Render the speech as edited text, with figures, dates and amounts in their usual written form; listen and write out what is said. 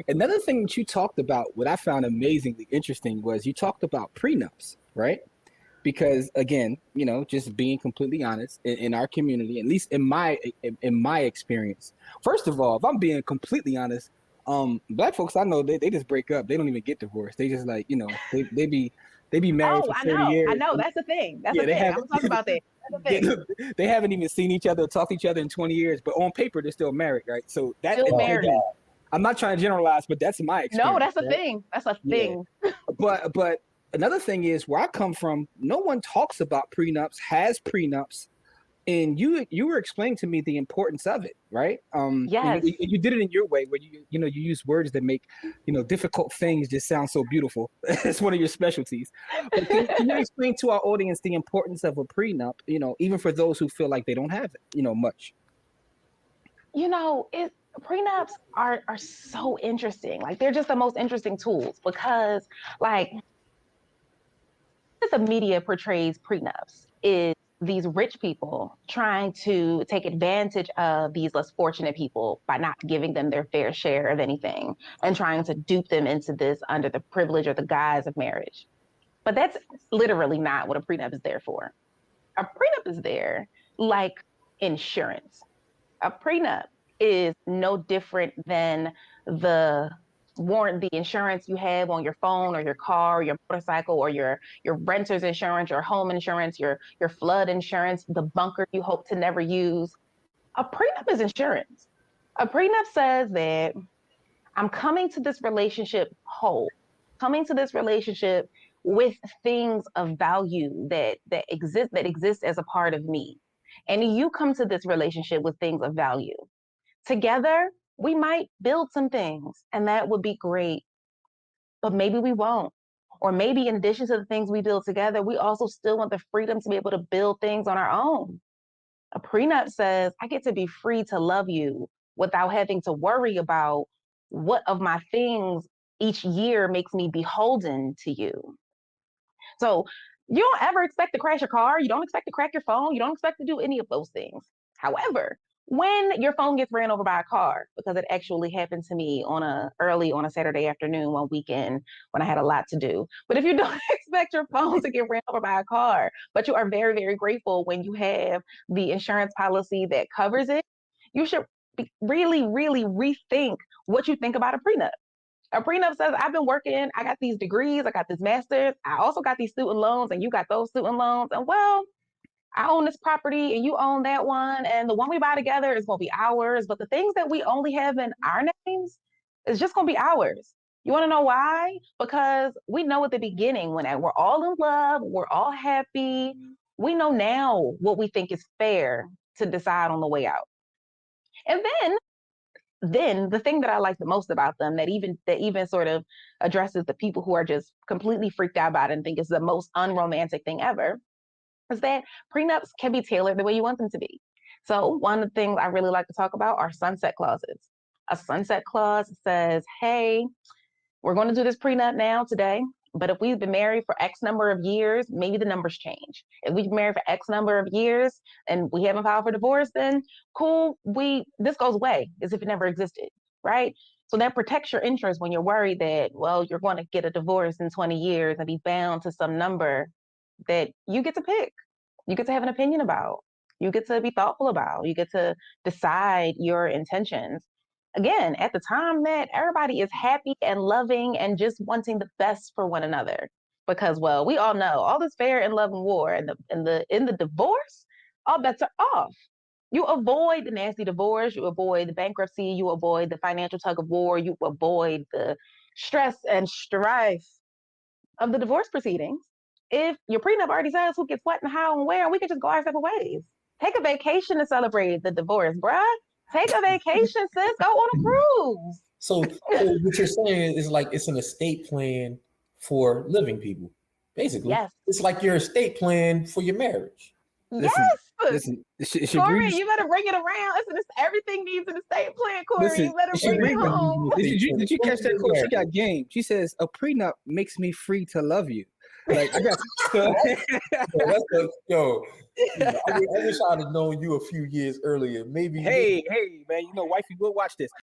Another thing that you talked about, what I found amazingly interesting was you talked about prenups, right? Because again, just being completely honest, in our community, at least in my experience, first of all, if I'm being completely honest, black folks I know they just break up. They don't even get divorced. They just like they be married Oh, for I 30 know. I years. know. That's the thing. That's Yeah, the they thing. I'm haven't gonna talk about that. That's the they, thing. they haven't even seen each other, talked to each other in 20 years, but on paper they're still married, right? So that Still Oh, married. again, I'm not trying to generalize, but that's my No, experience, that's a right? thing. That's a Yeah. thing. But another thing is where I come from, no one talks about prenups, has prenups, and you were explaining to me the importance of it, right? And Yes. you did it in your way, where you use words that make difficult things just sound so beautiful. It's one of your specialties. But can you explain to our audience the importance of a prenup? Even for those who feel like they don't have it, much. It prenups are so interesting. Like they're just the most interesting tools because like the media portrays prenups is these rich people trying to take advantage of these less fortunate people by not giving them their fair share of anything and trying to dupe them into this under the privilege or the guise of marriage. But that's literally not what a prenup is there for. A prenup is there like insurance. A prenup is no different than the warrant, the insurance you have on your phone or your car or your motorcycle or your renter's insurance, your home insurance, your flood insurance, the bunker you hope to never use. A prenup is insurance. A prenup says that I'm coming to this relationship whole, coming to this relationship with things of value that exist as a part of me. And you come to this relationship with things of value. Together, we might build some things, and that would be great, but maybe we won't. Or maybe in addition to the things we build together, we also still want the freedom to be able to build things on our own. A prenup says, I get to be free to love you without having to worry about what of my things each year makes me beholden to you. So you don't ever expect to crash your car. You don't expect to crack your phone. You don't expect to do any of those things. However, when your phone gets ran over by a car, because it actually happened to me early on a Saturday afternoon, one weekend when I had a lot to do. But if you don't expect your phone to get ran over by a car, but you are very, very grateful when you have the insurance policy that covers it, you should really, really rethink what you think about a prenup. A prenup says, I've been working, I got these degrees, I got this master's, I also got these student loans, and you got those student loans. And well, I own this property and you own that one. And the one we buy together is going to be ours. But the things that we only have in our names is just going to be ours. You want to know why? Because we know at the beginning when we're all in love, we're all happy. We know now what we think is fair to decide on the way out. And then the thing that I like the most about them that even sort of addresses the people who are just completely freaked out about it and think it's the most unromantic thing ever is that prenups can be tailored the way you want them to be. So one of the things I really like to talk about are sunset clauses. A sunset clause says, hey, we're going to do this prenup now today, but if we've been married for X number of years, maybe the numbers change. If we've been married for X number of years and we haven't filed for divorce, then cool, this goes away as if it never existed, right? So that protects your interest when you're worried that, well, you're going to get a divorce in 20 years and be bound to some number that you get to pick. You get to have an opinion about. You get to be thoughtful about. You get to decide your intentions. Again, at the time that everybody is happy and loving and just wanting the best for one another. Because, well, we all know all this fair and love and war and in the divorce, all bets are off. You avoid the nasty divorce, you avoid the bankruptcy, you avoid the financial tug of war, you avoid the stress and strife of the divorce proceedings. If your prenup already says who gets what and how and where, we can just go our separate ways. Take a vacation to celebrate the divorce, bruh. Take a vacation, sis. Go on a cruise. So what you're saying is like it's an estate plan for living people, basically. Yes. It's like your estate plan for your marriage. Listen, Yes. Shabrei, Corey, you better bring it around. Listen, everything needs an estate plan, Corey. listen, You better bring Shabrei, it home. did you catch that quote? She got game. She says, "A prenup makes me free to love you." Like I got. I wish I'd have known you a few years earlier. Maybe. Hey, man, wifey will watch this.